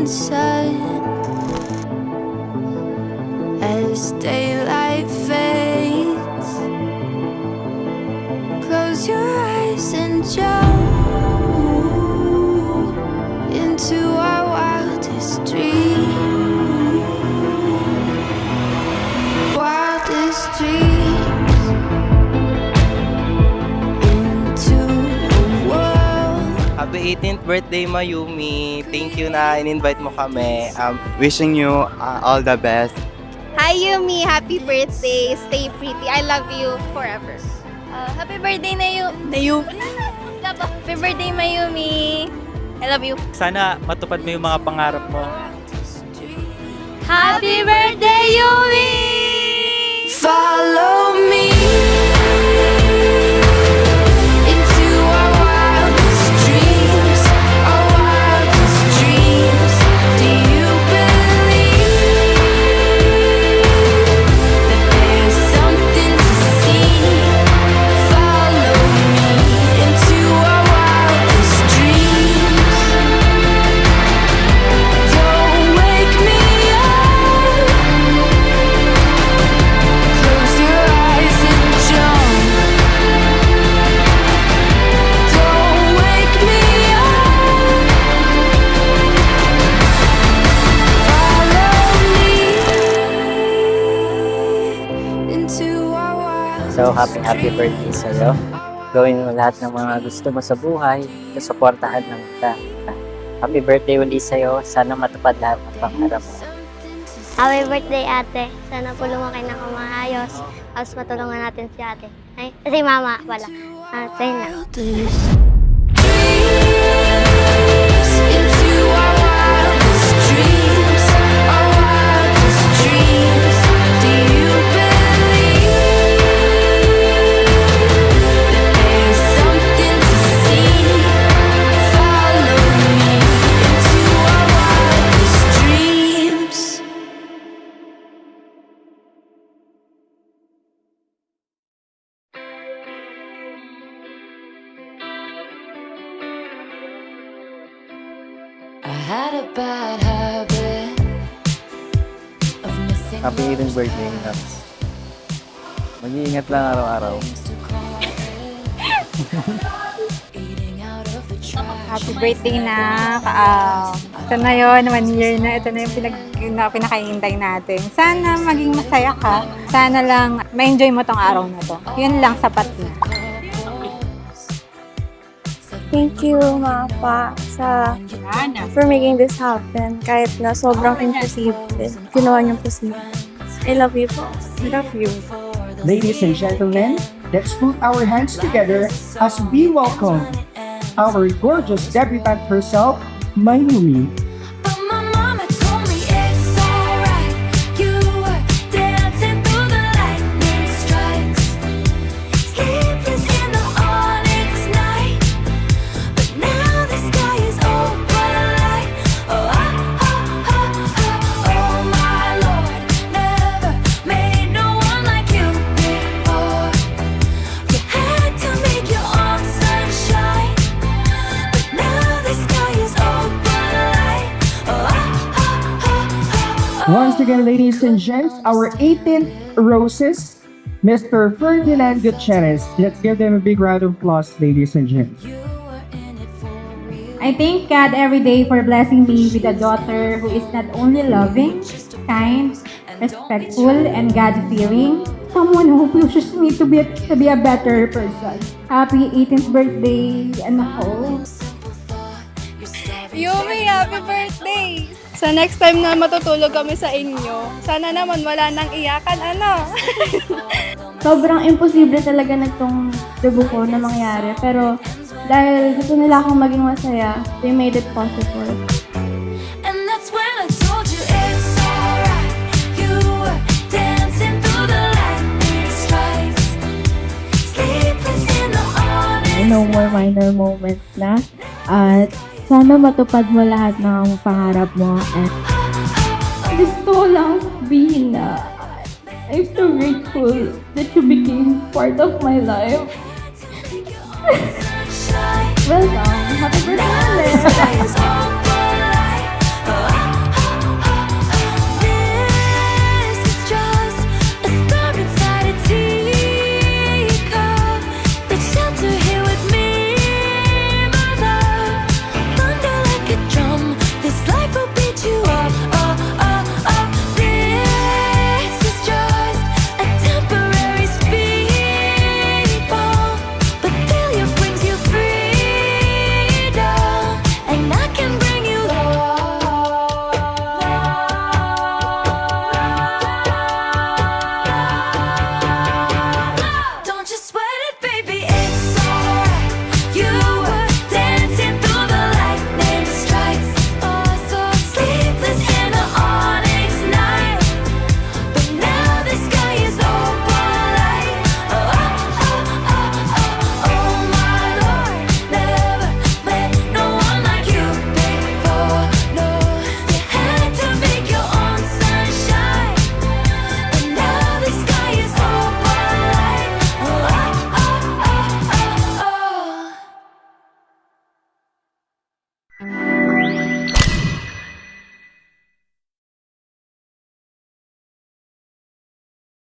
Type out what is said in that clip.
sun as daylight fades. Close your eyes and jump into our wildest dream. Wildest dreams into a world. Happy 18th birthday, Mayumi. Thank you na in-invite mo kami. Wishing you all the best. Hi Yumi, happy birthday. Stay pretty. I love you forever. Happy birthday Mayumi. Happy birthday Mayumi. I love you. Sana matupad mo yung mga pangarap mo. Happy birthday Yumi! Follow me into our wildest dreams, our wildest dreams. Do you believe that there's something to see? Follow me into our wildest dreams. Don't wake me up. Close your eyes and jump. Don't wake me up. Follow me into our wild. So, happy birthday sa'yo. Gawin mo lahat ng mga gusto mo sa buhay. Susuportahan ng kita. Happy birthday ulit sa'yo. Sana matupad lahat ng pangarap mo. Happy birthday ate. Sana po lumaki ng maayos. Tapos matulungan natin si ate. Ay, si mama wala. Sa'yo na. Dreams into our wildest dreams, our wildest dreams. Do you believe that there's something to see? Follow me into our wildest dreams. I had a bad habit of missing Happy 18th birthday, Naps. Mag-iingat lang araw-araw. eating out of the trash. Happy birthday na. Ito na yun, 1 year na. Ito na yung pinakahihintay natin. Sana maging masaya ka. Sana lang ma-enjoy mo tong araw na to. Yun lang, sapat na. Thank you, mga pa, for making this happen. Kahit na sobrang imposible, ginawa niyong posible. I love you po. I love you. Ladies and gentlemen, let's put our hands together as we welcome our gorgeous debutante herself, Mayumi. But my mama told me it's alright. You were dancing through the lightning strikes, sleepless in the onyx night. But now the sky is open light. Oh, oh, oh, oh, oh, my Lord, never made no one like you before. You had to make your own sunshine, but now the sky is open light. Oh, oh, oh, oh, oh. Once again, ladies and gents, our 18th roses, Mr. Ferdinand Gutierrez. Let's give them a big round of applause, ladies and gents. You were in it for real. I thank God every day for blessing me with a daughter who is not only loving, kind, respectful, and God-fearing, someone who pushes me to be a better person. Happy 18th birthday, anak ko. Yumi, happy birthday! Sa next time na matutulog kami sa inyo, sana naman wala nang iyakan, ano? Sobrang imposible talaga nagtong debut ko na mangyari. Pero dahil gusto nila akong maging masaya, they made it possible. And that's when I told you it's alright. You were dancing through the lightning strikes, sleepless in the onyx. No more minor moments na. At sana matupad mo lahat ng pangarap mo. And gusto ko lang sabihin na I'm so grateful that you became part of my life. Welcome. Happy birthday.